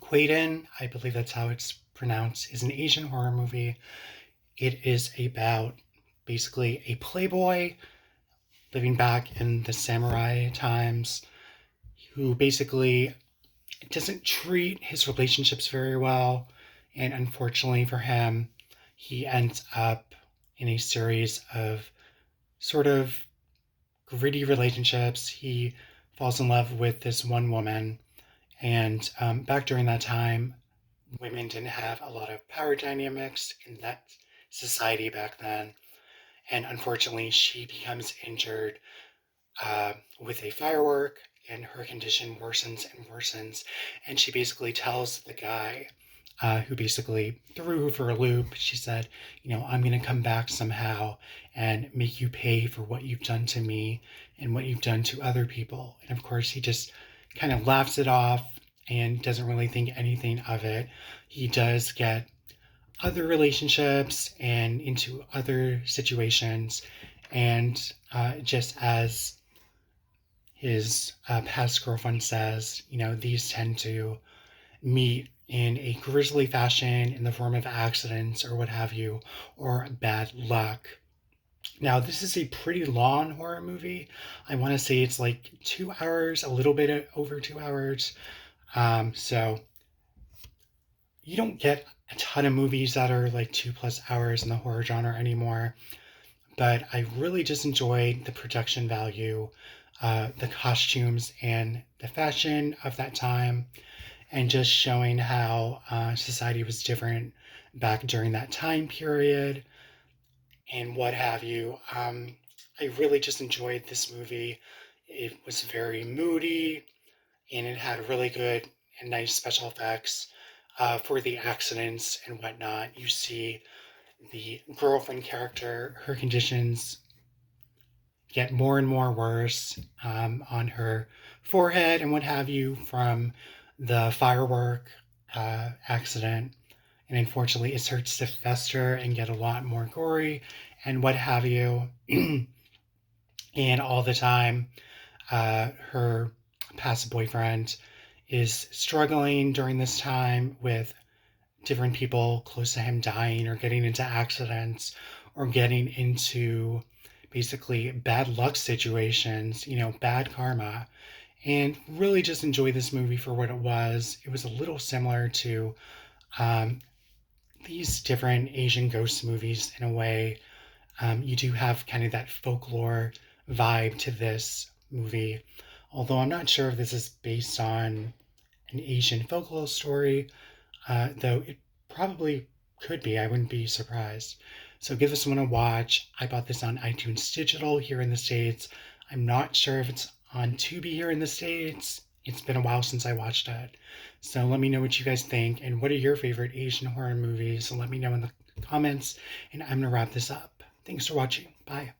Kaidan, I believe that's how it's pronounced, is an Asian horror movie. It is about basically a playboy living back in the samurai times who basically doesn't treat his relationships very well. And unfortunately for him, he ends up in a series of sort of gritty relationships. He falls in love with this one woman. And back during that time, women didn't have a lot of power dynamics in that society back then. And unfortunately, she becomes injured with a firework, and her condition worsens and worsens. And she basically tells the guy who basically threw her for a loop, she said, I'm going to come back somehow and make you pay for what you've done to me and what you've done to other people. And of course, he just kind of laughs it off and doesn't really think anything of it. He does get other relationships and into other situations. And just as his past girlfriend says, these tend to meet in a grisly fashion in the form of accidents or what have you, or bad luck. Now, this is a pretty long horror movie. I want to say it's like 2 hours, a little bit over 2 hours. So you don't get a ton of movies that are like 2+ hours in the horror genre anymore. But I really just enjoyed the production value, the costumes, and the fashion of that time, and just showing how society was different back during that time period and what have you. I really just enjoyed this movie. It was very moody and it had really good and nice special effects for the accidents and whatnot. You see the girlfriend character, her conditions get more and more worse on her forehead and what have you from the firework accident. And unfortunately, it starts to fester and get a lot more gory and what have you. And all the time, her past boyfriend is struggling during this time with different people close to him dying or getting into accidents or getting into basically bad luck situations, bad karma. And really just enjoy this movie for what it was. It was a little similar to um, these different Asian ghost movies in a way. You do have kind of that folklore vibe to this movie, although I'm not sure if this is based on an Asian folklore story, though it probably could be. I wouldn't be surprised. So give this one a watch. I bought this on iTunes Digital here in the States. I'm not sure if it's on Tubi here in the States. It's been a while since I watched it. So let me know what you guys think and what are your favorite Asian horror movies. So let me know in the comments and I'm going to wrap this up. Thanks for watching. Bye.